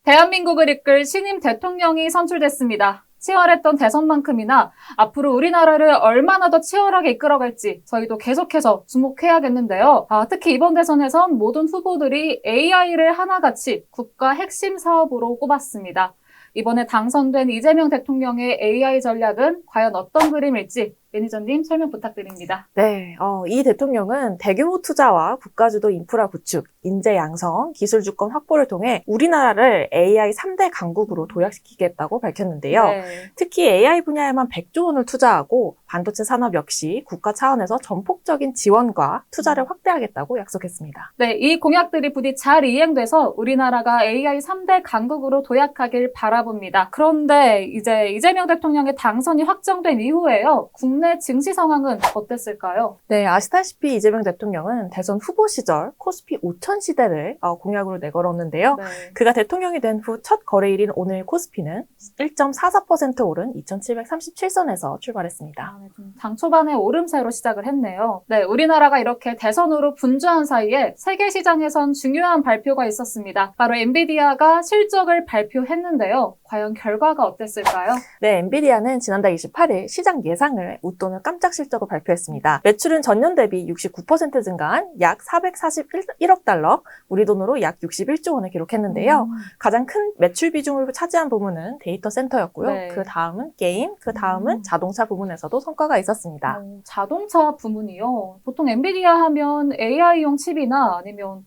대한민국을 이끌 신임 대통령이 선출됐습니다. 치열했던 대선만큼이나 앞으로 우리나라를 얼마나 더 치열하게 이끌어갈지 저희도 계속해서 주목해야겠는데요. 특히 이번 대선에선 모든 후보들이 AI를 하나같이 국가 핵심 사업으로 꼽았습니다. 이번에 당선된 이재명 대통령의 AI 전략은 과연 어떤 그림일지 매니저님 설명 부탁드립니다. 네, 이 대통령은 대규모 투자와 국가주도 인프라 구축, 인재 양성, 기술 주권 확보를 통해 우리나라를 AI 3대 강국으로 도약시키겠다고 밝혔는데요. 네. 특히 AI 분야에만 100조 원을 투자하고 반도체 산업 역시 국가 차원에서 전폭적인 지원과 투자를 확대하겠다고 약속했습니다. 네, 이 공약들이 부디 잘 이행돼서 우리나라가 AI 3대 강국으로 도약하길 바라봅니다. 그런데 이제 이재명 대통령의 당선이 확정된 이후에요. 국내 증시 상황은 어땠을까요? 네, 아시다시피 이재명 대통령은 대선 후보 시절 코스피 5천 시대를 공약으로 내걸었는데요. 네. 그가 대통령이 된 후 첫 거래일인 오늘 코스피는 1.44% 오른 2,737선에서 출발했습니다. 네, 좀 당 초반에 오름세로 시작을 했네요. 네, 우리나라가 이렇게 대선으로 분주한 사이에 세계 시장에선 중요한 발표가 있었습니다. 바로 엔비디아가 실적을 발표했는데요. 과연 결과가 어땠을까요? 네, 엔비디아는 지난달 28일 시장 예상을 웃도는 깜짝 실적을 발표했습니다. 매출은 전년 대비 69% 증가한 약 441억 달러, 우리 돈으로 약 61조 원을 기록했는데요. 가장 큰 매출 비중을 차지한 부문은 데이터 센터였고요. 네. 그 다음은 게임, 그 다음은 자동차 부문에서도 성과가 있었습니다. 자동차 부문이요. 보통 엔비디아 하면 AI용 칩이나 아니면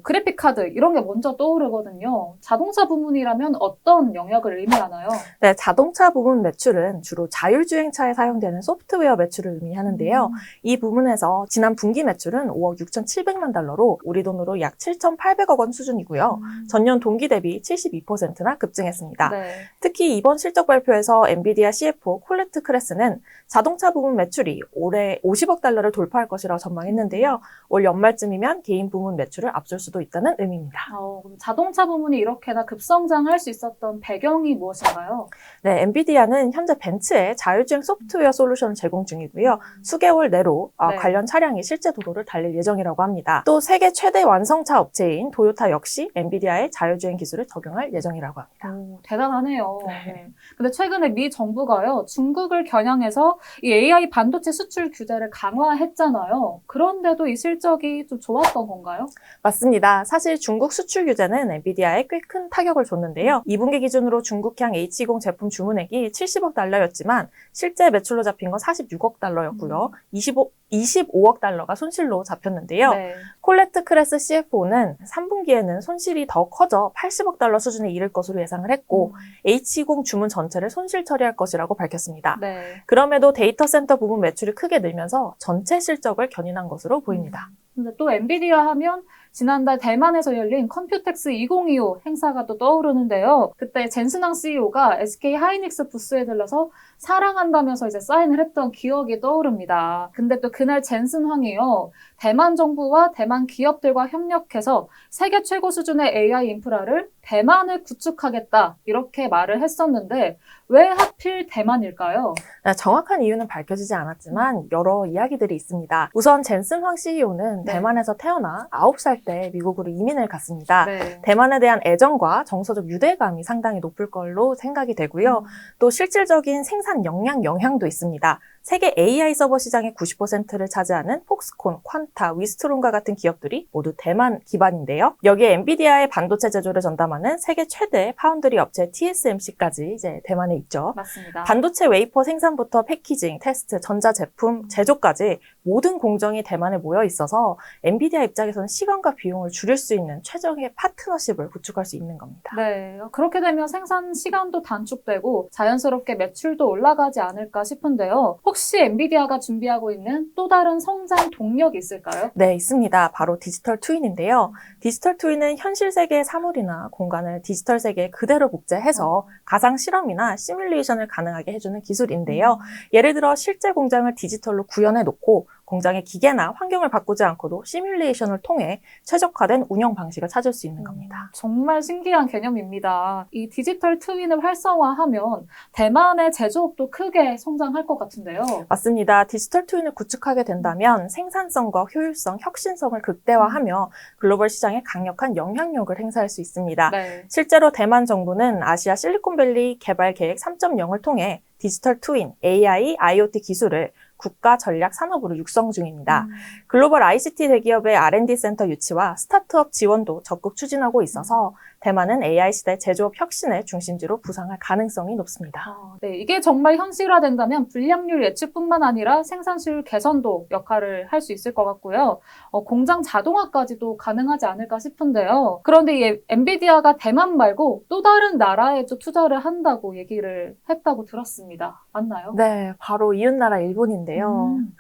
그래픽 카드 이런 게 먼저 떠오르거든요. 자동차 부문이라면 어떤 영역을 의미하나요? 네, 자동차 부문 매출은 주로 자율주행차에 사용되는 소프트웨어 매출을 의미하는데요. 이 부문에서 지난 분기 매출은 5억 6,700만 달러로 우리 돈으로 약 7,800억 원 수준이고요. 전년 동기 대비 72%나 급증했습니다. 네. 특히 이번 실적 발표에서 엔비디아 CFO 콜레트 크레스는 자동차 부문 매출이 올해 50억 달러를 돌파할 것이라고 전망했는데요. 올 연말쯤이면 개인 부문 매출을 앞설 수도 있다는 의미입니다. 그럼 자동차 부문이 이렇게나 급성장할 수 있었던 배경이 무엇인가요? 네, 엔비디아는 현재 벤츠에 자율주행 소프트웨어 솔루션을 제공 중이고요. 수개월 내로 네. 관련 차량이 실제 도로를 달릴 예정이라고 합니다. 또 세계 최대 완성차 업체인 도요타 역시 엔비디아의 자율주행 기술을 적용할 예정이라고 합니다. 대단하네요. 네. 근데 최근에 미 정부가요, 중국을 겨냥해서 이 AI 반도체 수출 규제를 강화했잖아요. 그런데도 이 실적이 좀 좋았던 건가요? 맞습니다. 사실 중국 수출 규제는 엔비디아에 꽤 큰 타격을 줬는데요. 2분기 기준으로 중국향 H20 제품 주문액이 70억 달러였지만 실제 매출로 잡힌 건 46억 달러였고요. 25억 달러가 손실로 잡혔는데요. 네. 콜레트 크레스 CFO는 3분기에는 손실이 더 커져 80억 달러 수준에 이를 것으로 예상을 했고 H20 주문 전체를 손실 처리할 것이라고 밝혔습니다. 네. 그럼에도 데이터 센터 부분 매출이 크게 늘면서 전체 실적을 견인한 것으로 보입니다. 근데 또 엔비디아 하면 지난달 대만에서 열린 컴퓨텍스 2025 행사가 또 떠오르는데요. 그때 젠슨왕 CEO가 SK 하이닉스 부스에 들러서 사랑한다면서 이제 사인을 했던 기억이 떠오릅니다. 근데 또 그날 젠슨황이요, 대만 정부와 대만 기업들과 협력해서 세계 최고 수준의 AI 인프라를 대만을 구축하겠다 이렇게 말을 했었는데 왜 하필 대만일까요? 정확한 이유는 밝혀지지 않았지만 여러 이야기들이 있습니다. 우선 젠슨 황 CEO는 네. 대만에서 태어나 9살 때 미국으로 이민을 갔습니다. 네. 대만에 대한 애정과 정서적 유대감이 상당히 높을 걸로 생각이 되고요. 또 실질적인 생산 역량 영향도 있습니다. 세계 AI 서버 시장의 90%를 차지하는 폭스콘, 퀀타, 위스트론과 같은 기업들이 모두 대만 기반인데요. 여기에 엔비디아의 반도체 제조를 전담하는 세계 최대 파운드리 업체 TSMC까지 이제 대만에 있죠. 맞습니다. 반도체 웨이퍼 생산부터 패키징, 테스트, 전자제품, 제조까지 모든 공정이 대만에 모여 있어서 엔비디아 입장에서는 시간과 비용을 줄일 수 있는 최적의 파트너십을 구축할 수 있는 겁니다. 네, 그렇게 되면 생산 시간도 단축되고 자연스럽게 매출도 올라가지 않을까 싶은데요. 혹시 엔비디아가 준비하고 있는 또 다른 성장 동력이 있을까요? 네, 있습니다. 바로 디지털 트윈인데요. 디지털 트윈은 현실 세계의 사물이나 공간을 디지털 세계에 그대로 복제해서 가상 실험이나 시뮬레이션을 가능하게 해주는 기술인데요. 예를 들어 실제 공장을 디지털로 구현해 놓고 공장의 기계나 환경을 바꾸지 않고도 시뮬레이션을 통해 최적화된 운영 방식을 찾을 수 있는 겁니다. 정말 신기한 개념입니다. 이 디지털 트윈을 활성화하면 대만의 제조업도 크게 성장할 것 같은데요. 맞습니다. 디지털 트윈을 구축하게 된다면 생산성과 효율성, 혁신성을 극대화하며 글로벌 시장에 강력한 영향력을 행사할 수 있습니다. 네. 실제로 대만 정부는 아시아 실리콘밸리 개발 계획 3.0을 통해 디지털 트윈, AI, IoT 기술을 국가 전략 산업으로 육성 중입니다. 글로벌 ICT 대기업의 R&D 센터 유치와 스타트업 지원도 적극 추진하고 있어서 대만은 AI 시대 제조업 혁신의 중심지로 부상할 가능성이 높습니다. 네, 이게 정말 현실화된다면 불량률 예측뿐만 아니라 생산실 개선도 역할을 할 수 있을 것 같고요. 공장 자동화까지도 가능하지 않을까 싶은데요. 그런데 이 엔비디아가 대만 말고 또 다른 나라에도 투자를 한다고 얘기를 했다고 들었습니다. 맞나요? 네, 바로 이웃나라 일본인데요.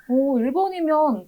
일본이면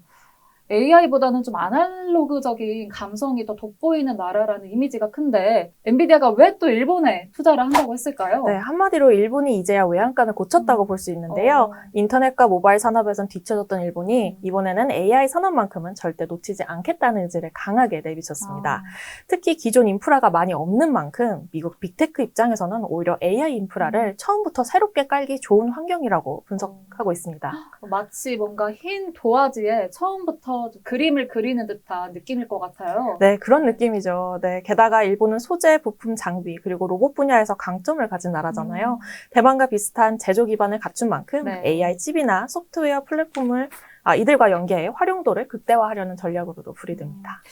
AI보다는 좀 아날로그적인 감성이 더 돋보이는 나라라는 이미지가 큰데 엔비디아가 왜 또 일본에 투자를 한다고 했을까요? 네, 한마디로 일본이 이제야 외양간을 고쳤다고 볼 수 있는데요. 인터넷과 모바일 산업에선 뒤처졌던 일본이 이번에는 AI 산업만큼은 절대 놓치지 않겠다는 의지를 강하게 내비쳤습니다. 특히 기존 인프라가 많이 없는 만큼 미국 빅테크 입장에서는 오히려 AI 인프라를 처음부터 새롭게 깔기 좋은 환경이라고 분석하고 있습니다. 마치 뭔가 흰 도화지에 처음부터 그림을 그리는 듯한 느낌일 것 같아요. 네, 그런 느낌이죠. 네, 게다가 일본은 소재, 부품, 장비, 그리고 로봇 분야에서 강점을 가진 나라잖아요. 대만과 비슷한 제조 기반을 갖춘 만큼 네. AI 칩이나 소프트웨어 플랫폼을 이들과 연계해 활용도를 극대화하려는 전략으로도 풀이됩니다.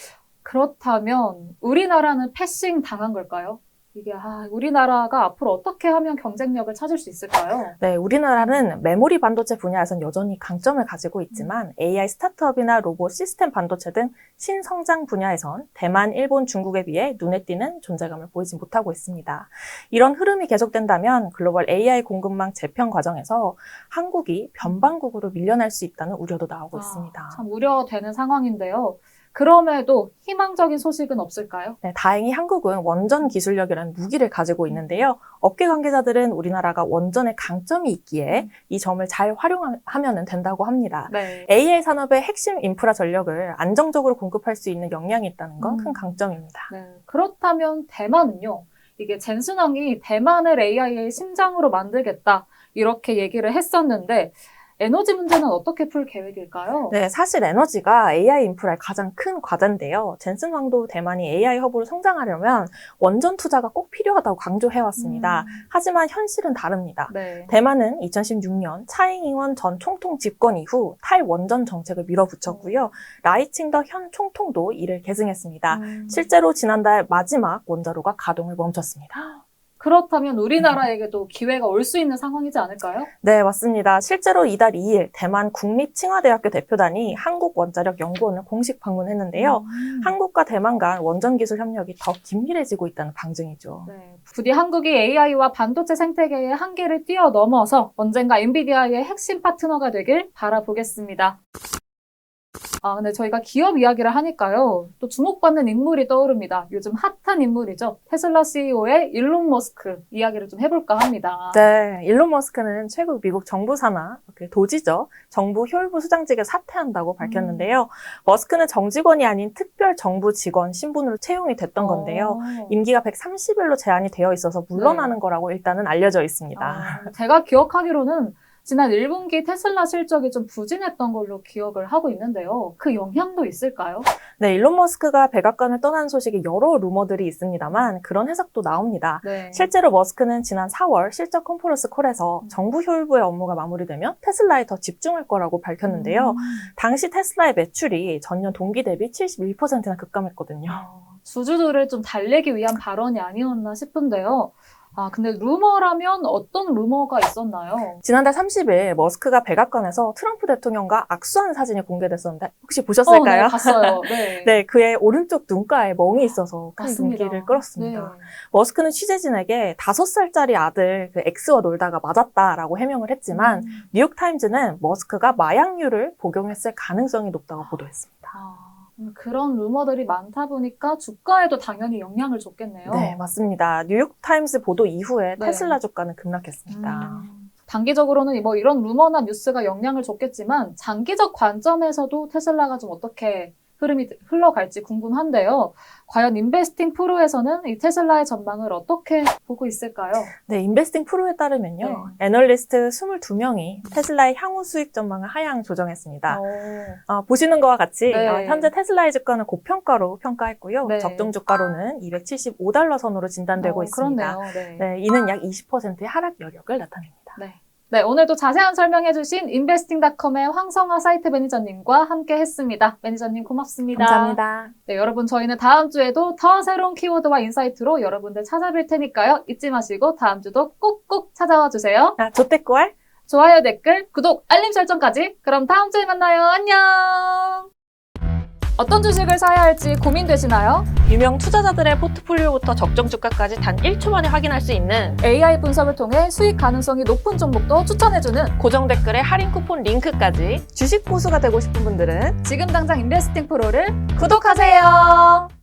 그렇다면 우리나라는 패싱 당한 걸까요? 이게 우리나라가 앞으로 어떻게 하면 경쟁력을 찾을 수 있을까요? 네, 우리나라는 메모리 반도체 분야에선 여전히 강점을 가지고 있지만 AI 스타트업이나 로봇 시스템 반도체 등 신성장 분야에선 대만, 일본, 중국에 비해 눈에 띄는 존재감을 보이지 못하고 있습니다. 이런 흐름이 계속된다면 글로벌 AI 공급망 재편 과정에서 한국이 변방국으로 밀려날 수 있다는 우려도 나오고 있습니다. 참 우려되는 상황인데요. 그럼에도 희망적인 소식은 없을까요? 네, 다행히 한국은 원전 기술력이라는 무기를 가지고 있는데요. 업계 관계자들은 우리나라가 원전의 강점이 있기에 이 점을 잘 활용하면 된다고 합니다. 네. AI 산업의 핵심 인프라 전력을 안정적으로 공급할 수 있는 역량이 있다는 건 큰 강점입니다. 네. 그렇다면 대만은요? 이게 젠슨왕이 대만을 AI의 심장으로 만들겠다 이렇게 얘기를 했었는데 에너지 문제는 어떻게 풀 계획일까요? 네, 사실 에너지가 AI 인프라의 가장 큰 과제인데요. 젠슨 황도 대만이 AI 허브로 성장하려면 원전 투자가 꼭 필요하다고 강조해왔습니다. 하지만 현실은 다릅니다. 네. 대만은 2016년 차잉잉원 전 총통 집권 이후 탈원전 정책을 밀어붙였고요. 라이칭더 현 총통도 이를 계승했습니다. 실제로 지난달 마지막 원자로가 가동을 멈췄습니다. 그렇다면 우리나라에게도 기회가 올 수 있는 상황이지 않을까요? 네, 맞습니다. 실제로 이달 2일 대만 국립칭화대학교 대표단이 한국원자력연구원을 공식 방문했는데요. 한국과 대만 간 원전기술 협력이 더 긴밀해지고 있다는 방증이죠. 네, 부디 한국이 AI와 반도체 생태계의 한계를 뛰어넘어서 언젠가 엔비디아의 핵심 파트너가 되길 바라보겠습니다. 근데 저희가 기업 이야기를 하니까요. 또 주목받는 인물이 떠오릅니다. 요즘 핫한 인물이죠. 테슬라 CEO의 일론 머스크 이야기를 좀 해볼까 합니다. 네, 일론 머스크는 최근 미국 정부 산하, 도지죠. 정부 효율부 수장직에 사퇴한다고 밝혔는데요. 머스크는 정직원이 아닌 특별 정부 직원 신분으로 채용이 됐던 건데요. 임기가 130일로 제한이 되어 있어서 물러나는 거라고 일단은 알려져 있습니다. 제가 기억하기로는 지난 1분기 테슬라 실적이 좀 부진했던 걸로 기억을 하고 있는데요. 그 영향도 있을까요? 네, 일론 머스크가 백악관을 떠나는 소식에 여러 루머들이 있습니다만 그런 해석도 나옵니다. 네. 실제로 머스크는 지난 4월 실적 컨퍼런스 콜에서 정부 효율부의 업무가 마무리되면 테슬라에 더 집중할 거라고 밝혔는데요. 당시 테슬라의 매출이 전년 동기 대비 71%나 급감했거든요. 주주들을 좀 달래기 위한 발언이 아니었나 싶은데요. 근데 루머라면 어떤 루머가 있었나요? 지난달 30일 머스크가 백악관에서 트럼프 대통령과 악수한 사진이 공개됐었는데 혹시 보셨을까요? 네, 봤어요. 네. 네, 그의 오른쪽 눈가에 멍이 있어서 큰 맞습니다. 눈길을 끌었습니다. 네. 머스크는 취재진에게 5살짜리 아들 X와 놀다가 맞았다라고 해명을 했지만 뉴욕타임즈는 머스크가 마약류를 복용했을 가능성이 높다고 보도했습니다. 그런 루머들이 많다 보니까 주가에도 당연히 영향을 줬겠네요. 네, 맞습니다. 뉴욕타임스 보도 이후에 네. 테슬라 주가는 급락했습니다. 단기적으로는 뭐 이런 루머나 뉴스가 영향을 줬겠지만 장기적 관점에서도 테슬라가 좀 어떻게 흐름이 흘러갈지 궁금한데요. 과연 인베스팅 프로에서는 이 테슬라의 전망을 어떻게 보고 있을까요? 네, 인베스팅 프로에 따르면요. 애널리스트 22명이 테슬라의 향후 수익 전망을 하향 조정했습니다. 보시는 것과 같이 네. 현재 테슬라의 주가는 고평가로 평가했고요. 네. 적정 주가로는 $275 선으로 진단되고 있습니다. 그렇네요. 네. 네, 이는 약 20%의 하락 여력을 나타냅니다. 네, 오늘도 자세한 설명해주신 인베스팅닷컴의 황성아 사이트 매니저님과 함께 했습니다. 매니저님 고맙습니다. 감사합니다. 네, 여러분 저희는 다음 주에도 더 새로운 키워드와 인사이트로 여러분들 찾아뵐 테니까요. 잊지 마시고 다음 주도 꼭꼭 찾아와 주세요. 조태꾸알 좋아요, 댓글, 구독, 알림 설정까지. 그럼 다음 주에 만나요. 안녕! 어떤 주식을 사야 할지 고민되시나요? 유명 투자자들의 포트폴리오부터 적정 주가까지 단 1초 만에 확인할 수 있는 AI 분석을 통해 수익 가능성이 높은 종목도 추천해주는 고정 댓글에 할인 쿠폰 링크까지 주식 고수가 되고 싶은 분들은 지금 당장 인베스팅 프로를 구독하세요.